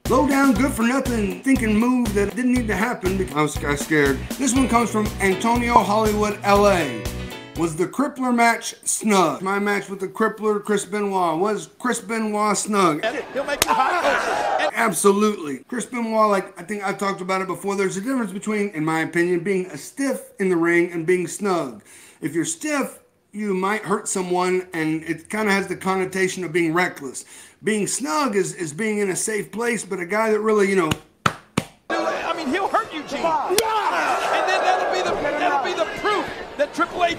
Low down, good for nothing, thinking move that didn't need to happen because I was scared. This one comes from Antonio Hollywood, LA. Was the Crippler match snug? My match with the Crippler, Chris Benoit. Was Chris Benoit snug? He'll make you hot. Absolutely. Chris Benoit, like I think I talked about it before, there's a difference between, in my opinion, being a stiff in the ring and being snug. If you're stiff, you might hurt someone, and it kind of has the connotation of being reckless. Being snug is being in a safe place, but a guy that really, I mean, he'll hurt Eugene. Yeah. And then that'll be the proof that Triple H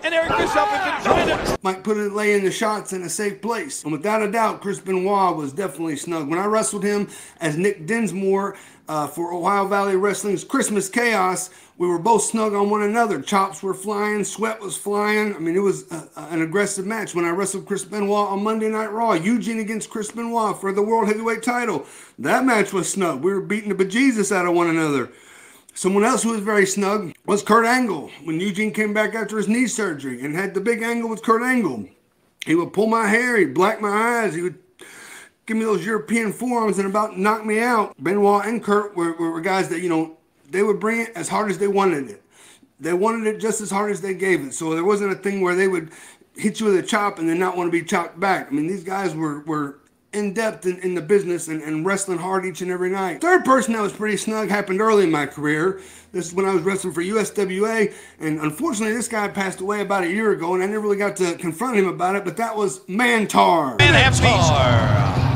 and Eric Bischoff have been trying to might put it laying the shots in a safe place. And without a doubt, Chris Benoit was definitely snug. When I wrestled him as Nick Dinsmore for Ohio Valley Wrestling's Christmas Chaos, we were both snug on one another. Chops were flying, sweat was flying. I mean, it was an aggressive match. When I wrestled Chris Benoit on Monday Night Raw, Eugene against Chris Benoit for the World Heavyweight title, that match was snug. We were beating the bejesus out of one another. Someone else who was very snug was Kurt Angle. When Eugene came back after his knee surgery and had the big angle with Kurt Angle, he would pull my hair, he'd black my eyes, he would give me those European forearms and about knock me out. Benoit and Kurt were guys that, they would bring it as hard as they wanted it. They wanted it just as hard as they gave it. So there wasn't a thing where they would hit you with a chop and then not want to be chopped back. I mean, these guys were in-depth in the business and wrestling hard each and every night. Third person that was pretty snug happened early in my career. This is when I was wrestling for USWA, and unfortunately this guy passed away about a year ago, and I never really got to confront him about it, but that was Mantar. Mantar.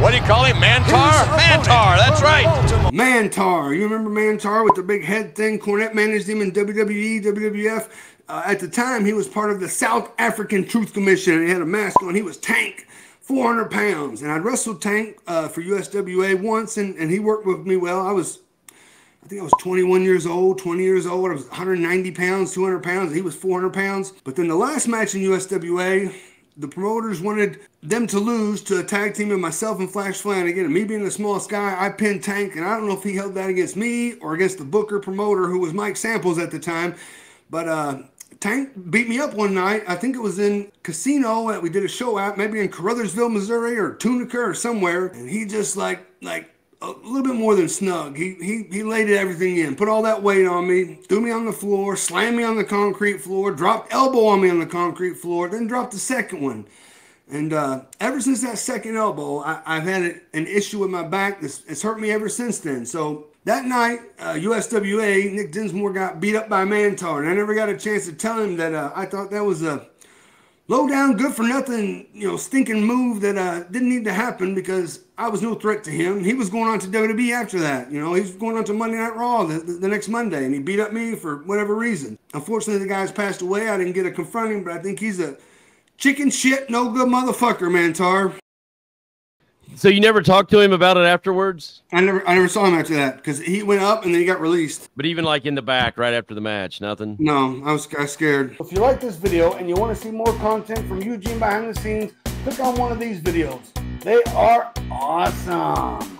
What do you call him? Mantar? Mantar, that's right. Mantar. You remember Mantar with the big head thing? Cornette managed him in WWE, WWF. At the time, he was part of the South African Truth Commission, and he had a mask on. He was Tank. 400 pounds, and I'd wrestled Tank for USWA once, and he worked with me well. I think I was 21 years old, 20 years old. I was 190 pounds, 200 pounds, and he was 400 pounds. But then the last match in USWA, the promoters wanted them to lose to a tag team of myself and Flash Flanagan. And me being the smallest guy, I pinned Tank, and I don't know if he held that against me or against the Booker promoter, who was Mike Samples at the time. But Tank beat me up one night. I think it was in Casino that we did a show at, maybe in Caruthersville, Missouri, or Tunica or somewhere. And he just like a little bit more than snug. He laid everything in, put all that weight on me, threw me on the floor, slammed me on the concrete floor, dropped elbow on me on the concrete floor, then dropped the second one. And ever since that second elbow, I've had an issue with my back. It's hurt me ever since then. So that night, USWA, Nick Dinsmore got beat up by Mantar, and I never got a chance to tell him that I thought that was a low down, good for nothing, stinking move that didn't need to happen because I was no threat to him. He was going on to WWE after that. He was going on to Monday Night Raw the next Monday, and he beat up me for whatever reason. Unfortunately, the guy's passed away. I didn't get to confront him, but I think he's a chicken shit, no good motherfucker, Mantar. So you never talked to him about it afterwards? I never saw him after that because he went up and then he got released. But even like in the back right after the match, nothing? No, I was scared. If you like this video and you want to see more content from Eugene behind the scenes, click on one of these videos. They are awesome.